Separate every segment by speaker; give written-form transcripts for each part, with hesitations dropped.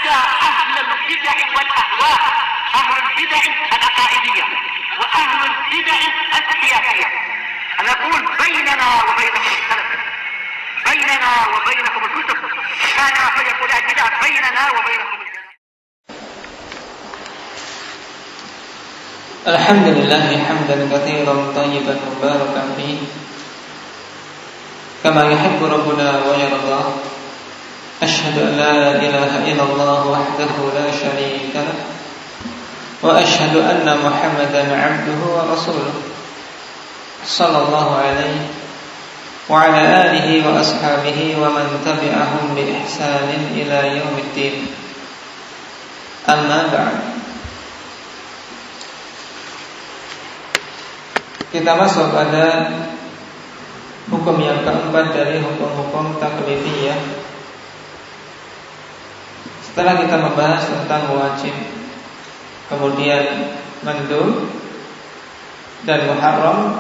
Speaker 1: حتى أهل البدع والأهواء، أهل البدع العقائدية وأهل البدع السياسية. أنا أقول بيننا وبينكم السلف، بيننا وبينكم الكتب، كان فيقول البدع بيننا وبينكم السلف.
Speaker 2: الحمد لله حمدا كثيرا طيبا مباركا فيه كما يحب ربنا ويرضى. أشهد أن لا إله إلا الله وحده لا شريك له، وأشهد أن محمدا عبده ورسوله صلى الله عليه وعلى آله وأصحابه ومن تبعهم بإحسان إلى يوم الدين. أما بعد. Kita masuk pada hukum yang keempat dari hukum-hukum taklifiyah. Setelah kita membahas tentang wajib, kemudian mandub dan muharram,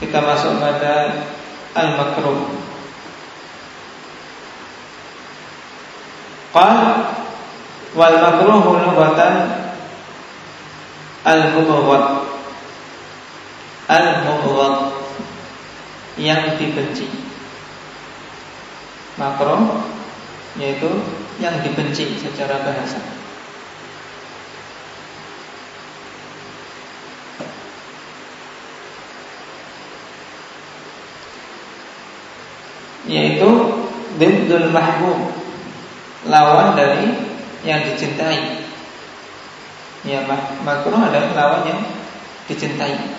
Speaker 2: kita masuk pada al-makruh. Qal wal makruhu lughatan al-mubghad. Al-mubghad yang dibenci. Makruh yaitu yang dibenci secara bahasa. Yaitu diddul mahbub, lawan dari yang dicintai. Ya, makruh adalah lawan yang dicintai.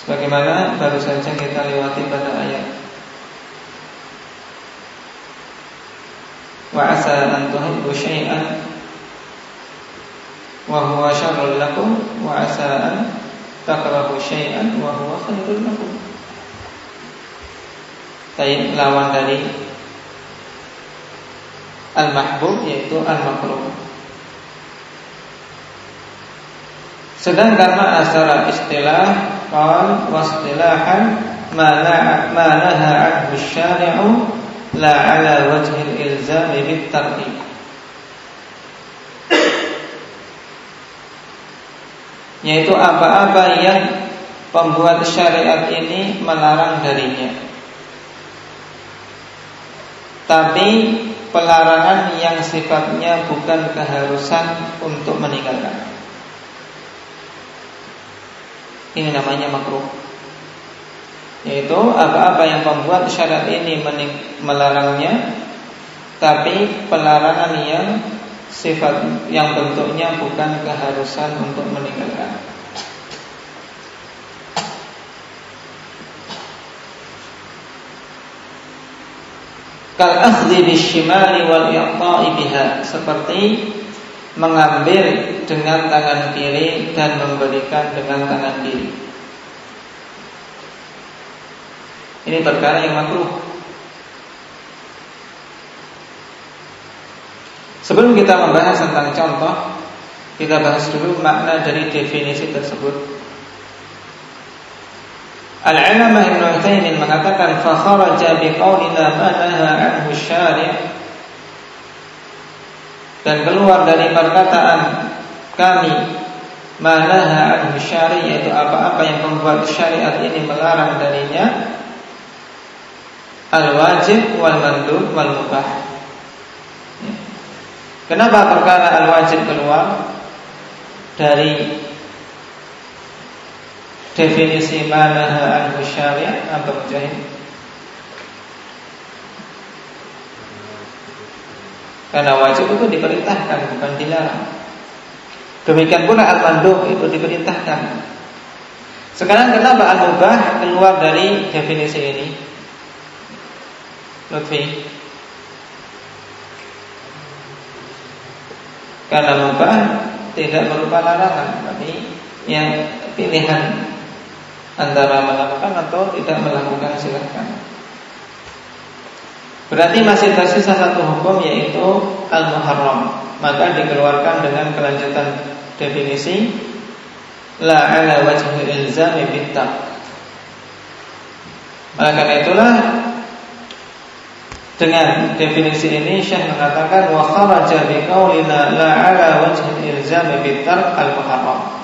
Speaker 2: Sebagaimana baru saja kita lewati pada ayat wa asa an tuhibbu syai'an wa huwa syarrun lakum wa asa an takrahu syai'an wa huwa khairun lakum. Baik, lawan dari al-mahbub yaitu al-makruh. Sedangkan makna secara istilah qal wastilahan ma naha anhu syari'u la ala wajhil ilzami bit tarki. Yaitu apa-apa yang pembuat syariat ini melarang darinya, tapi pelarangan yang sifatnya bukan keharusan untuk meninggalkan. Ini namanya makruh. Yaitu apa-apa yang membuat syariat ini melarangnya, tapi pelarangan yang sifat yang bentuknya bukan keharusan untuk meninggalkan. Kal akhdhi bisyimali wal i'ta'i biha, seperti mengambil dengan tangan kiri dan memberikan dengan tangan kiri. Ini perkara yang makruh. Sebelum kita membahas tentang contoh, kita bahas dulu makna dari definisi tersebut. Al-Allamah Ibnu Utsaimin mengatakan fa kharaja bi qaulina ma naha anhu syari', dan keluar dari perkataan kami manaha anhu syari', yaitu apa-apa yang membuat syariat ini melarang darinya, al-wajib wal mandub wal mubah. Kenapa perkara al-wajib keluar dari definisi manaha anhu syari'? Apa Mujahid? Karena wajib itu diperintahkan, bukan dilarang. Demikian pula al-mandub itu diperintahkan. Sekarang kenapa al-mubah keluar dari definisi ini? Lutfi. Karena mubah tidak berupa larangan, tapi yang pilihan antara melakukan atau tidak melakukan silakan. Berarti masih tersisa satu hukum, yaitu al-muharram. Maka dikeluarkan dengan kelanjutan definisi la ala wajhi ilzami bit-tark. Maka karena itulah Dengan definisi ini Syekh mengatakan wa kharaja bi qaulina la ala wajhi ilzam bi tark al-muharram.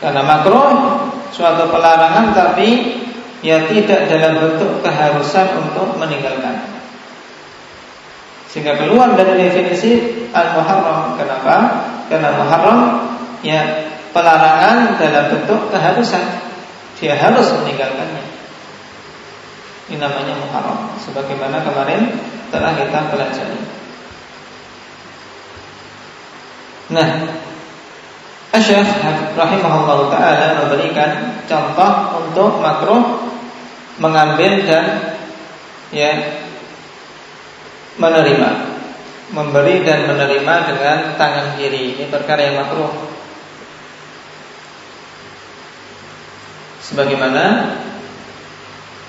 Speaker 2: Karena makruh suatu pelarangan tapi ya tidak dalam bentuk keharusan untuk meninggalkan. Sehingga keluar dari definisi al-muharram. Kenapa? Karena muharram ya pelarangan dalam bentuk keharusan. Dia harus meninggalkannya. Ini namanya muharram, sebagaimana kemarin telah kita pelajari. Nah, Syekh rahimahullah ta'ala memberikan contoh untuk makruh mengambil dan ya menerima, memberi dan menerima dengan tangan kiri. Ini perkara yang makruh. Sebagaimana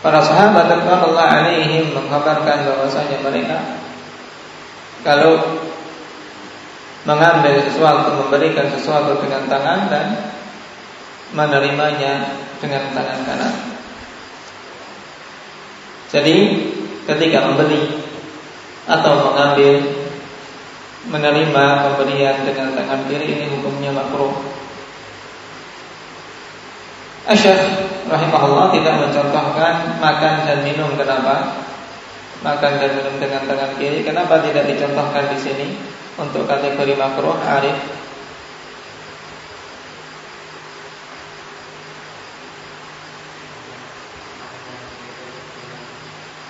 Speaker 2: para sahabat radhiyallahu alaihim mengkabarkan bahwasanya mereka kalau mengambil sesuatu, memberikan sesuatu dengan tangan dan menerimanya dengan tangan kanan. Jadi ketika memberi atau mengambil, menerima pemberian dengan tangan kiri ini hukumnya makruh. Syekh rahimahullah tidak mencontohkan makan dan minum. Kenapa? Makan dan minum dengan tangan kiri. Kenapa tidak dicontohkan di sini untuk kategori makruh? Arif.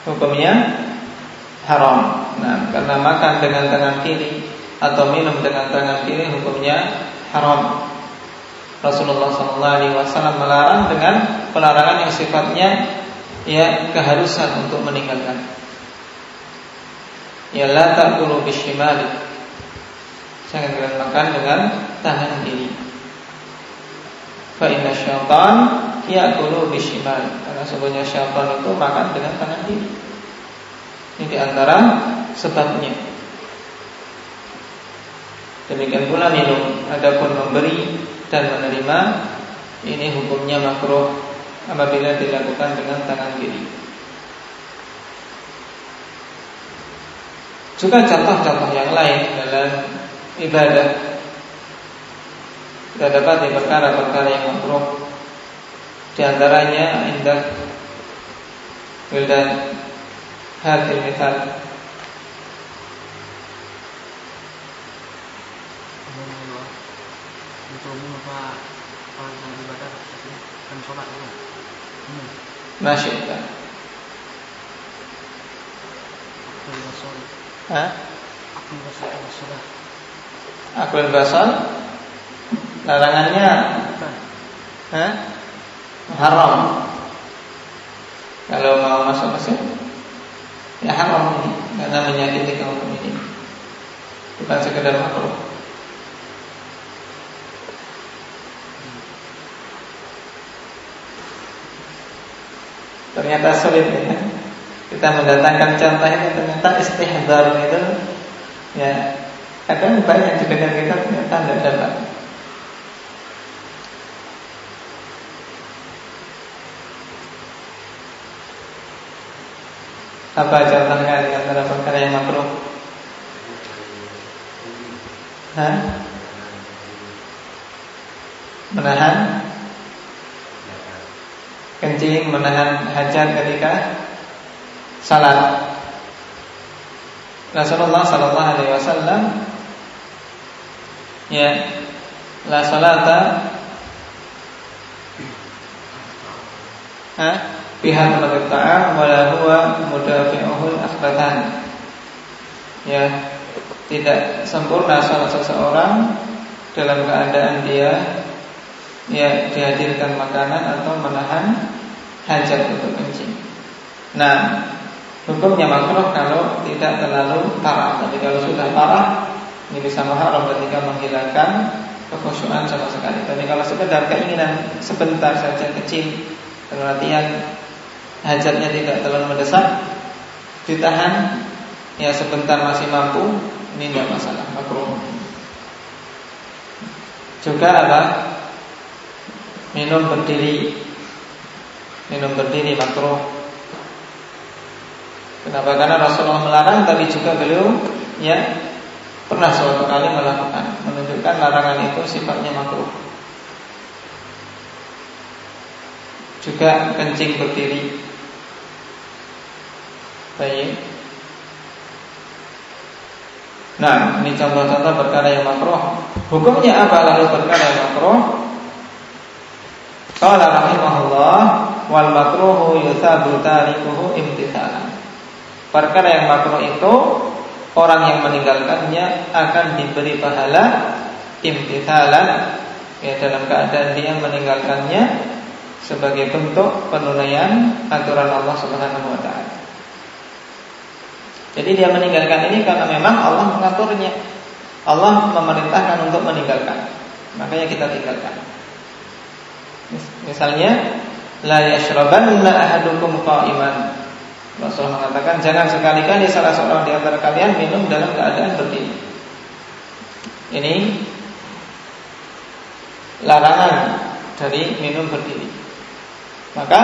Speaker 2: Hukumnya haram. Nah, karena makan dengan tangan kiri atau minum dengan tangan kiri hukumnya haram. Rasulullah SAW melarang dengan pelarangan yang sifatnya ya keharusan untuk meninggalkan. Ya la ta'kulu bisyimali. Jangan kalian makan dengan tangan kiri. Fa inna syaitan ya'kulu bisyimali. Karena sebenarnya syaitan itu makan dengan tangan kiri. Ini di antara sebabnya. Demikian pula minum. Adapun memberi dan menerima ini hukumnya makruh apabila dilakukan dengan tangan kiri. Juga contoh-contoh yang lain dalam ibadah kita dapat di perkara-perkara yang makruh. Di antaranya indah wildan hadil mithal. Masya Allah. Akul basal larangannya haram. Kalau mau masuk masjid ya haram ini karena menyakiti kaum muslimin. Bukan sekedar makruh. Ternyata sulit ya. Kita mendatangkan contohnya ternyata istihdar itu ya kadang banyak di dekat kita ternyata tidak dapat. Apa contohnya di antara perkara yang makruh? Menahan kencing, menahan hajat ketika salat. Rasulullah sallallahu alaihi wasallam ya la salata pihak ta'am wala huwa mudafi'uhul akhbatan. Ya, tidak sempurna salat seseorang dalam keadaan dia ya dihadirkan makanan atau menahan hajat untuk kencing. Nah, hukumnya makruh kalau tidak terlalu parah. Tapi kalau sudah parah, ini bisa muharram ketika menghilangkan kekhusyuan sama sekali. Tapi kalau sekedar keinginan sebentar saja kecil, perhatian hajatnya tidak terlalu mendesak, ditahan ya sebentar masih mampu, ini tidak masalah, makruh. Juga apa? Minum berdiri makruh. Kenapa? Karena Rasulullah melarang, tapi juga beliau ya pernah suatu kali melakukan, menunjukkan larangan itu sifatnya makruh. Juga kencing berdiri. Baik. Nah, ini contoh-contoh perkara yang makruh. Hukumnya apa lalu perkara yang makruh? Qala rahimahullah wal makruhu yuthabu tarikuhu imtithalan. Perkara yang makruh itu orang yang meninggalkannya akan diberi pahala imtithalan, ya, dalam keadaan dia meninggalkannya sebagai bentuk penunaian aturan Allah Subhanahu wa taala. Jadi dia meninggalkan ini karena memang Allah mengaturnya. Allah memerintahkan untuk meninggalkan. Makanya kita tinggalkan. Misalnya la yashrabanna ahadukum qa'iman. Rasulullah mengatakan jangan sekali-kali salah seorang di antara kalian minum dalam keadaan berdiri. Ini larangan dari minum berdiri. Maka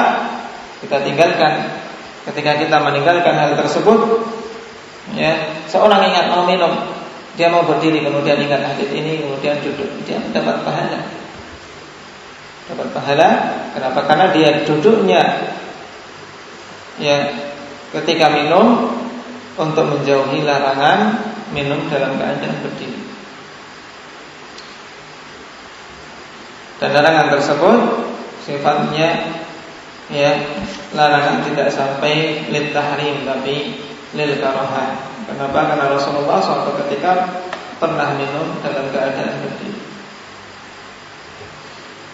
Speaker 2: kita tinggalkan. Ketika kita meninggalkan hal tersebut, ya, seorang ingat mau minum, dia mau berdiri, kemudian ingat hadis ini, kemudian duduk, dia dapat pahala. Dapat pahala. Kenapa? Karena dia duduknya, ya, ketika minum untuk menjauhi larangan minum dalam keadaan berdiri. Dan larangan tersebut sifatnya, ya, larangan tidak sampai lil tahrim, tapi lil karahah. Kenapa? Karena Rasulullah suatu ketika pernah minum dalam keadaan berdiri.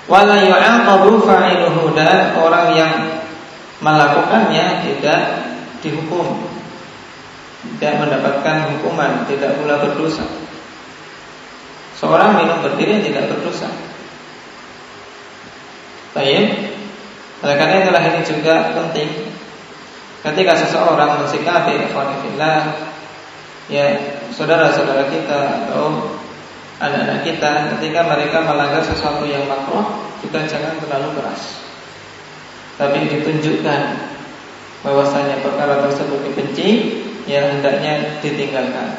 Speaker 2: Wala yu'aqabu fa'iluhu, dan orang yang melakukannya tidak dihukum, tidak mendapatkan hukuman, tidak pula berdosa. Seorang minum berdiri tidak berdosa. Baik. Oleh karena itulah ini juga penting. Ketika seseorang mensikapi ikhwan fillah, ya, saudara-saudara kita atau anak-anak kita, ketika mereka melanggar sesuatu yang makruh, juga jangan terlalu keras, tapi ditunjukkan bahwasanya perkara tersebut dibenci, ya, hendaknya ditinggalkan.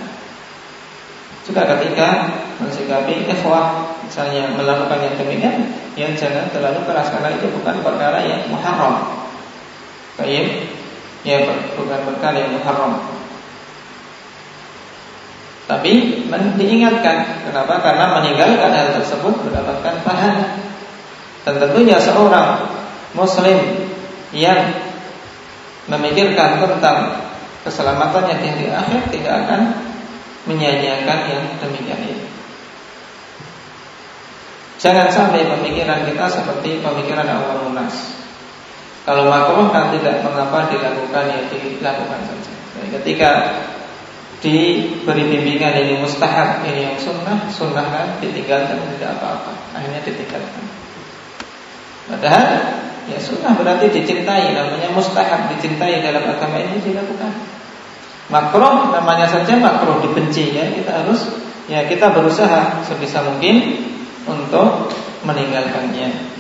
Speaker 2: Juga ketika mensikapi ikhwah, misalnya melakukan yang demikian, ya, jangan terlalu keras, karena itu bukan perkara yang muharram. Baik, ya, bukan perkara yang muharram. Tapi diingatkan. Kenapa? Karena meninggalkan hal tersebut mendapatkan pahala. Dan tentunya seorang muslim yang memikirkan tentang keselamatannya di hari akhir tidak akan menyanyiakan yang demikian ini. Jangan sampai pemikiran kita seperti pemikiran awam nas. Kalau makruh kan tidak mengapa dilakukan, ya dilakukan saja. Jadi ketika diberi bimbingan ini mustahab, ini yang sunnah, sunnah kan ditinggalkan, tidak apa-apa, akhirnya ditinggalkan. Padahal ya sunnah berarti dicintai, namanya mustahab, dicintai dalam agama ini dilakukan. Makruh namanya saja makruh, dibenci, ya, kita harus, ya, kita berusaha sebisa mungkin untuk meninggalkannya.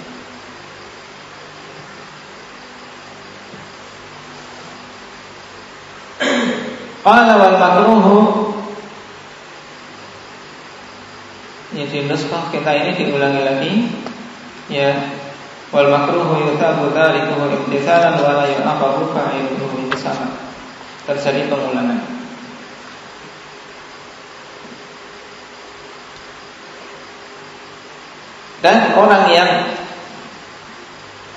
Speaker 2: Qala wal makruhu, ya, di nuskah kita ini diulangi lagi, ya, wal makruhu yutabu tarikuhu imtithalan wa la yu'aqabu fa'iluhu, itu sama, terjadi pengulangan. Dan orang yang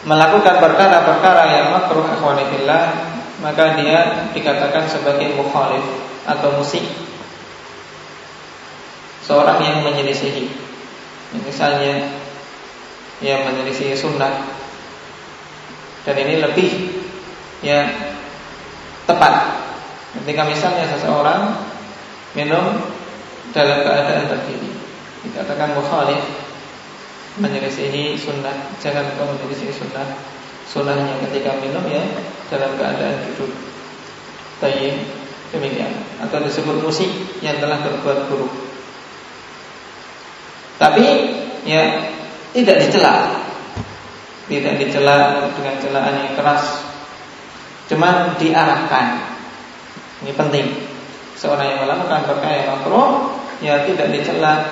Speaker 2: melakukan perkara-perkara yang makruh, ikhwani fillah, maka dia dikatakan sebagai mukhalif atau musik, seorang yang menyelisihi. Misalnya, ya, menyelisihi sunnah. Dan ini lebih, ya, tepat ketika misalnya seseorang minum dalam keadaan berdiri, dikatakan mukhalif, menyelisihi sunnah. Jangan kau menyelisihi sunnah. Sunnahnya ketika minum, ya, dalam keadaan duduk. Tayyib, demikian. Atau disebut musik yang telah berbuat buruk. Tapi, ya, tidak dicela. Tidak dicela dengan celaan yang keras. Cuman diarahkan. Ini penting. Seorang yang melakukan perkara yang makruh, ya tidak dicela,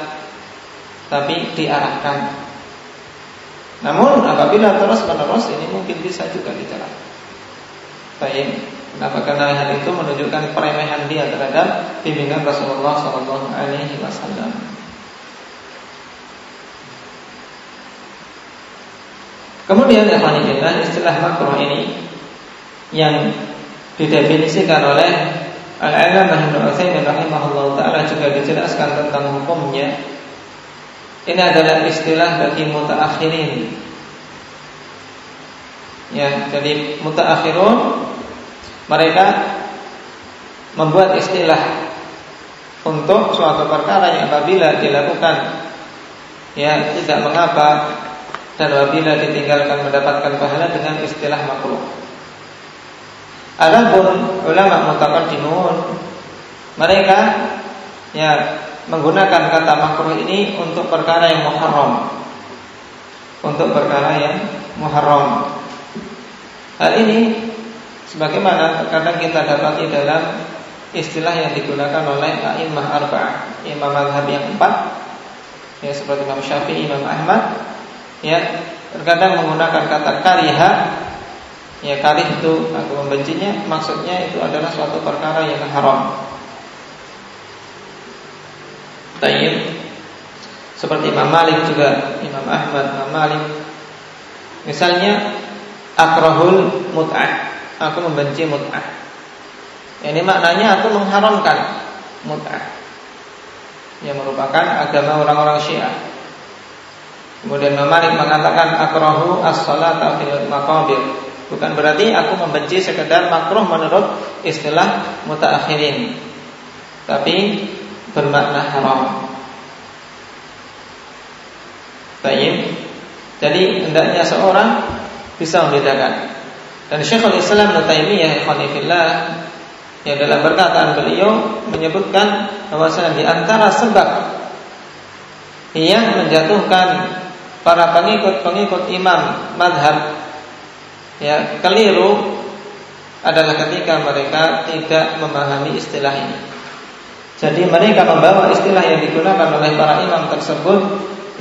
Speaker 2: tapi diarahkan. Namun apabila terus-menerus, ini mungkin bisa juga dicela. Baik, kenapa? Karena hal itu menunjukkan peremehan dia terhadap bimbingan Rasulullah SAW. Kemudian istilah makruh ini yang didefinisikan oleh Al-Allamah Ibnu Utsaimin rahimahullah taala juga dijelaskan tentang hukumnya. Ini adalah istilah bagi mutaakhirin. Ya, jadi mutaakhirun mereka membuat istilah untuk suatu perkara yang apabila dilakukan ya tidak mengapa, dan apabila ditinggalkan mendapatkan pahala dengan istilah makruh. Adapun ulama mutaqaddimun mereka ya menggunakan kata makruh ini untuk perkara yang muharram. Untuk perkara yang muharram. Hal ini sebagaimana terkadang kita dapati dalam istilah yang digunakan oleh a'immah arba'ah, imam mazhab yang 4, ya seperti Imam Syafi'i, Imam Ahmad, ya terkadang menggunakan kata kariha. Ya, karih itu aku membencinya, maksudnya itu adalah suatu perkara yang haram. Tayyib. Seperti Imam Malik juga, Imam Ahmad, Imam Malik. Misalnya akrahul mut'ah, aku membenci mut'ah. Ini maknanya aku mengharamkan mut'ah, yang merupakan agama orang-orang Syiah. Kemudian Imam Malik mengatakan akrahu as-salata fil maqabir. Bukan berarti aku membenci sekedar makruh menurut istilah mutaakhirin, tapi bermakna haram. Baik. Jadi hendaknya seorang bisa membedakan. Dan Syekhul Islam Ibnu Taimiyah rahimahullah yang dalam perkataan beliau menyebutkan bahwasanya di antara sebab yang menjatuhkan para pengikut imam madhab ya keliru adalah ketika mereka tidak memahami istilah ini. Jadi mereka membawa istilah yang digunakan oleh para imam tersebut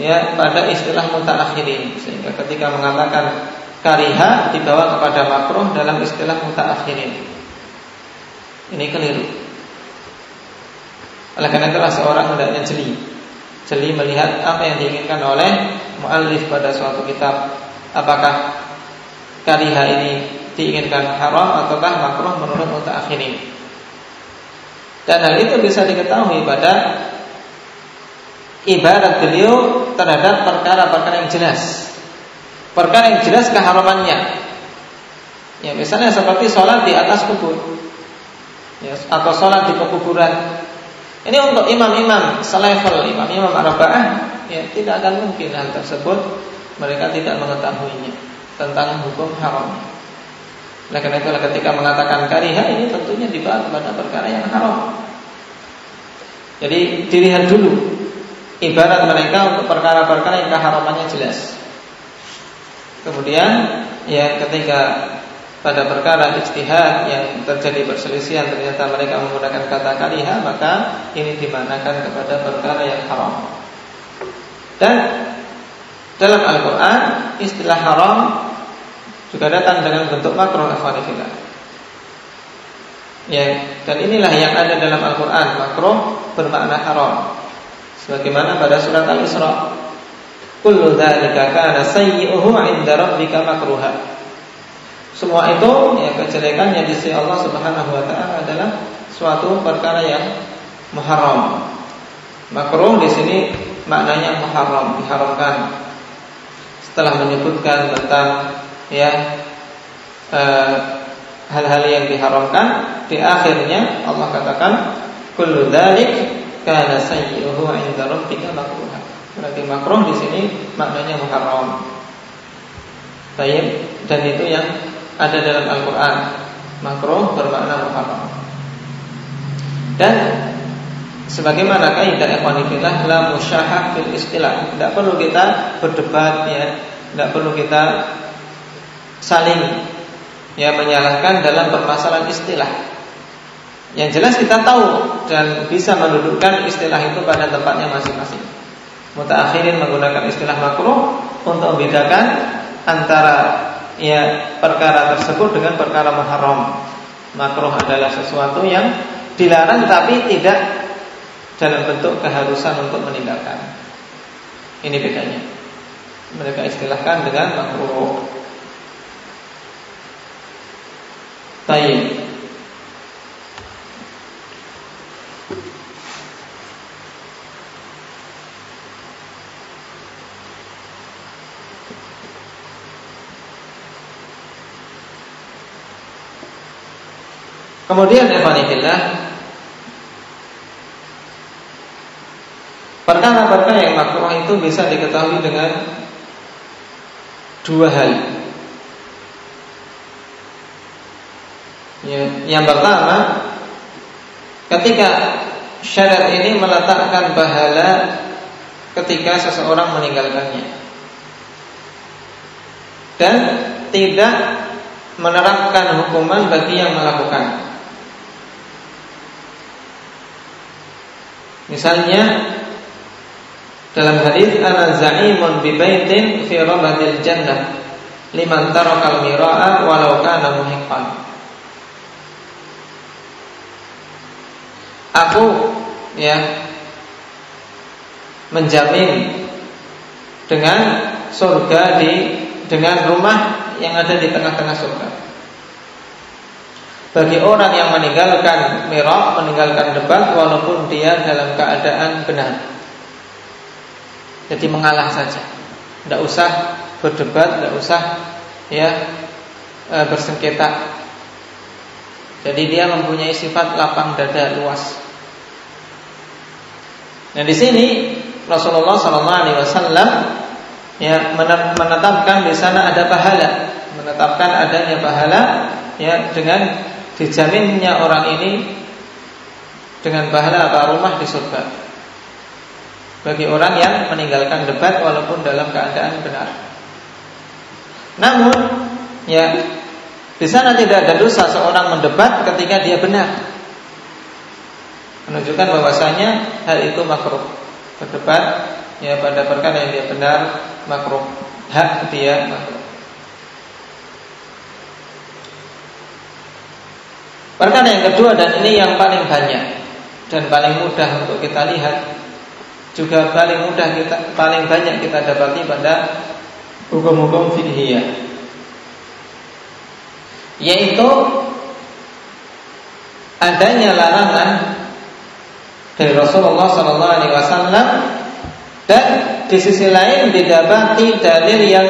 Speaker 2: ya pada istilah mutaakhirin, sehingga ketika mengatakan kariha dibawa kepada makruh dalam istilah mutaakhirin. Ini keliru. Oleh karena itulah seorang hendaknya jeli melihat apa yang diinginkan oleh muallif pada suatu kitab. Apakah kariha ini diinginkan haram ataukah makruh menurut mutaakhirin. Dan hal itu bisa diketahui pada ibarat beliau terhadap perkara-perkara yang jelas. Perkara yang jelas keharamannya. Ya, misalnya seperti sholat di atas kubur, ya, atau sholat di pekuburan. Ini untuk imam-imam selevel, imam-imam arba'ah, ya tidak akan mungkin hal tersebut mereka tidak mengetahuinya tentang hukum haram. Oleh karena itulah ketika mengatakan kariha ini tentunya dibahas pada perkara yang haram. Jadi dilihat dulu ibarat mereka untuk perkara-perkara yang keharamannya jelas. Kemudian ya ketika pada perkara ijtihad yang terjadi perselisihan ternyata mereka menggunakan kata kariha, maka ini dimanakan kepada perkara yang haram. Dan dalam Al-Quran istilah haram juga datang dengan bentuk makruh akhwanifillah. Ya, dan inilah yang ada dalam Al-Quran. Makruh bermakna haram. Sebagaimana pada surat Al-Isra, kullu dzalika kana sayyi'uhu 'inda rabbika makruha. Semua itu ya kejelekannya di sisi Allah Subhanahu wa taala adalah suatu perkara yang muharram. Makruh di sini maknanya muharram, diharamkan. Setelah menyebutkan tentang ya hal-hal yang diharamkan, di akhirnya Allah katakan kullu dzalik kana sayyi'uhu 'inda rabbika makruha. Berarti makruh di sini maknanya muharram. Baik, dan itu yang ada dalam Al-Quran. Makruh bermakna muharram. Dan sebagaimana kaidah ikhwanifillah la musyahah fil istilah, tidak perlu kita berdebat ya, tidak perlu kita saling ya menyalahkan dalam permasalahan istilah. Yang jelas kita tahu dan bisa mendudukkan istilah itu pada tempatnya masing-masing. Mutaakhirin menggunakan istilah makruh untuk membedakan antara perkara tersebut dengan perkara muharram. Makruh adalah sesuatu yang dilarang tapi tidak dalam bentuk keharusan untuk meninggalkan. Ini bedanya. Mereka istilahkan dengan makruh. Baik. Kemudian ikhwanillah, perkara-perkara yang makruh itu bisa diketahui dengan dua hal. Yang pertama, ketika syariat ini meletakkan pahala ketika seseorang meninggalkannya dan tidak menerapkan hukuman bagi yang melakukan. Misalnya dalam hadis ana za'imun bi baitin fi rabadil jannah liman tarakal mira'a walau kana muhiqqan. Aku menjamin dengan surga dengan rumah yang ada di tengah-tengah surga bagi orang yang meninggalkan mira', meninggalkan debat walaupun dia dalam keadaan benar. Jadi mengalah saja, tidak usah berdebat, tidak usah bersengketa. Jadi dia mempunyai sifat lapang dada, luas. Nah di sini Rasulullah SAW menetapkan di sana ada pahala, menetapkan adanya pahala dengan dijaminnya orang ini dengan pahala rumah di surga bagi orang yang meninggalkan debat walaupun dalam keadaan benar. Namun di sana tidak ada dosa seorang mendebat ketika dia benar, menunjukkan bahwasanya hal itu makruh. Berdebat pada perkara yang dia benar makruh, hak dia makruh. Perkara yang kedua, dan ini yang paling banyak dan paling mudah untuk kita lihat, juga paling banyak kita dapati pada hukum-hukum fiqhiyah, yaitu adanya larangan dari Rasulullah SAW dan di sisi lain didapati dalil yang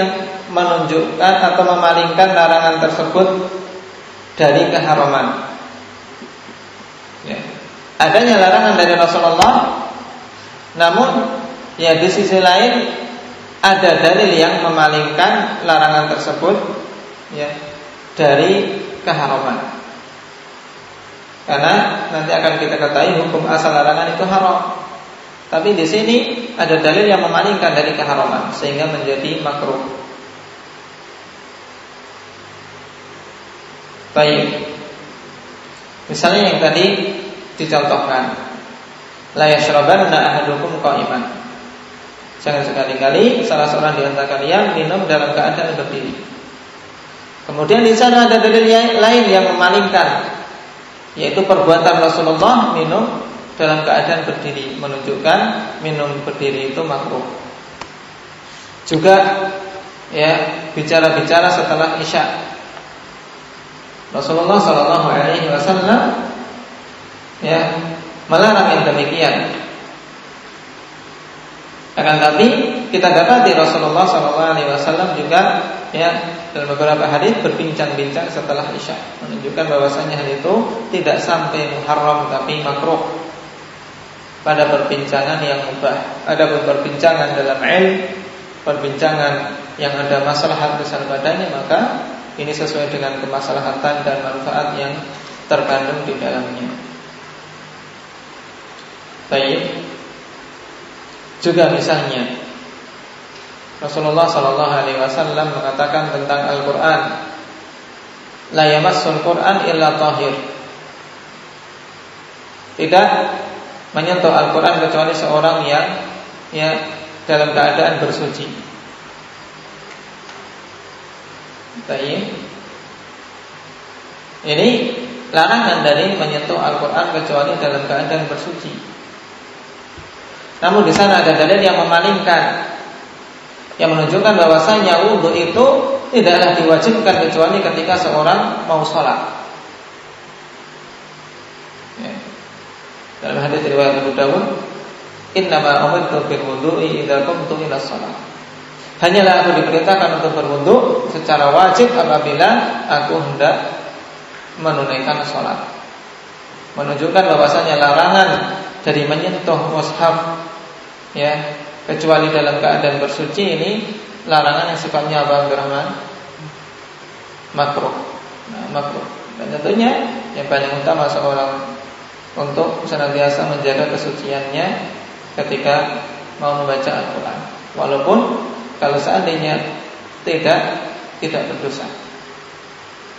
Speaker 2: menunjukkan atau memalingkan larangan tersebut dari keharaman. Adanya larangan dari Rasulullah, namun di sisi lain ada dalil yang memalingkan larangan tersebut dari keharaman. Karena nanti akan kita ketahui hukum asal larangan itu haram, tapi di sini ada dalil yang memalingkan dari keharaman sehingga menjadi makruh. Baik. Misalnya yang tadi dicontohkan, la yashrabanna ahadukum qa'iman. Jangan sekali-kali salah seorang di antara kalian minum dalam keadaan berdiri. Kemudian di sana ada dalil lain yang memalingkan, yaitu perbuatan Rasulullah minum dalam keadaan berdiri, menunjukkan minum berdiri itu makruh. Juga bicara-bicara setelah Isya. Rasulullah SAW melarang yang demikian. Akan tapi kita dapati Rasulullah SAW juga dalam beberapa hadis berbincang-bincang setelah Isya, menunjukkan bahwasanya hal itu tidak sampai muharram tapi makruh pada perbincangan yang mubah. Ada perbincangan dalam ilmu, perbincangan yang ada maslahat besar padanya, maka ini sesuai dengan kemaslahatan dan manfaat yang terkandung di dalamnya. Baik. Juga misalnya Rasulullah SAW mengatakan tentang Al-Quran, la yamassul Quran illa tahir. tidak menyentuh Al-Quran kecuali seorang yang dalam keadaan bersuci. Baik. Ini larangan dari menyentuh Al-Quran kecuali dalam keadaan bersuci. Namun di sana ada dalil yang memalingkan, yang menunjukkan bahwasanya wudu itu tidaklah diwajibkan kecuali ketika seorang mau sholat. Dalam hadis riwayat Abu Dawud, innama umirtu bil wudu'i idza qumtu ila shalah. Hanyalah aku diperintahkan untuk berwudu secara wajib apabila aku hendak menunaikan sholat. Menunjukkan bahwasanya larangan dari menyentuh mushaf kecuali dalam keadaan bersuci ini larangan yang sifatnya apa, Abdurrahman? Makruh. Makruh. Dan tentunya yang paling utama seorang untuk senantiasa menjaga kesuciannya ketika mau membaca Al-Quran. Walaupun kalau seandainya tidak berdosa.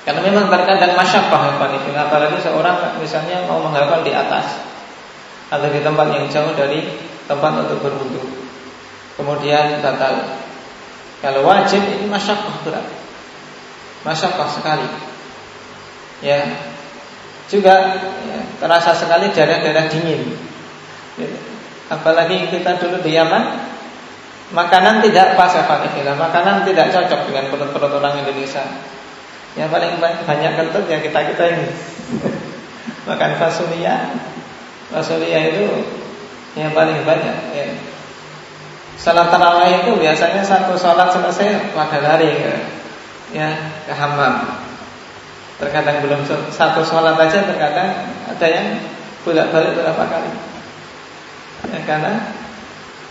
Speaker 2: Karena memang terkadang masyaqqah yang paling, apalagi seorang misalnya mau menghafal di atas atau di tempat yang jauh dari tempat untuk berwudu, kemudian batal. Kalau wajib ini masyaqqah berat, masyaqqah sekali. Juga terasa sekali daerah-daerah dingin. Apalagi kita dulu di Yaman, makanan tidak pas makanan tidak cocok dengan perut-perut orang Indonesia. Yang paling banyak kentut ya kita ini. Makan fasulia itu yang paling banyak. Salat tarawih itu biasanya satu salat selesai pada lari ke hammam. Terkadang belum satu salat aja, terkadang ada yang bolak-balik berapa kali. Karena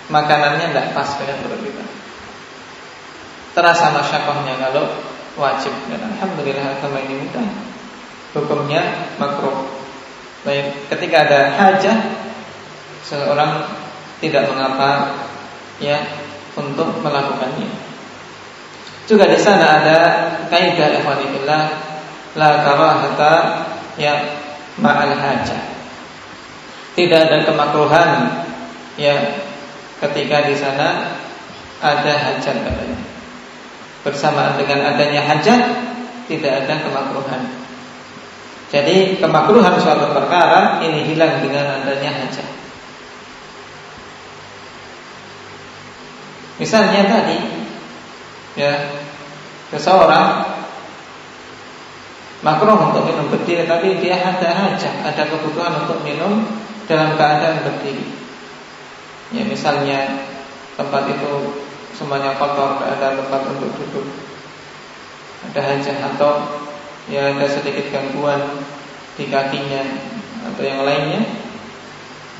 Speaker 2: makanannya tidak pas dengan perut kita. Terasa masyaqqahnya kalau wajib. Dan alhamdulillah agama ini mudah, hukumnya makruh. Baik, ketika ada hajah, seorang tidak mengapa untuk melakukannya. Juga di sana ada kaidah ikhwanillah, la karahata ma'al hajah. Tidak ada kemakruhan ketika di sana ada hajat katanya. Bersamaan dengan adanya hajat tidak ada kemakruhan. Jadi kemakruhan suatu perkara ini hilang dengan adanya hajat. Misalnya tadi seseorang makruh untuk minum berdiri, tapi dia ada hajat, ada kebutuhan untuk minum dalam keadaan berdiri. Misalnya tempat itu semuanya kotor, tidak ada tempat untuk duduk, ada hajat, atau ada sedikit gangguan di kakinya atau yang lainnya,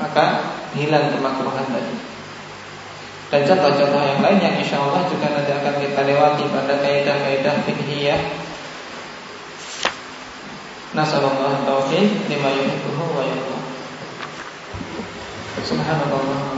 Speaker 2: maka hilang kemakruhan tadi. Dan contoh-contoh yang lainnya insyaallah juga nanti akan kita lewati pada kaidah-kaidah fiqhiyah. Nasallallahu taufiq lima yuhibbuhu wa yarda. Subhanallah.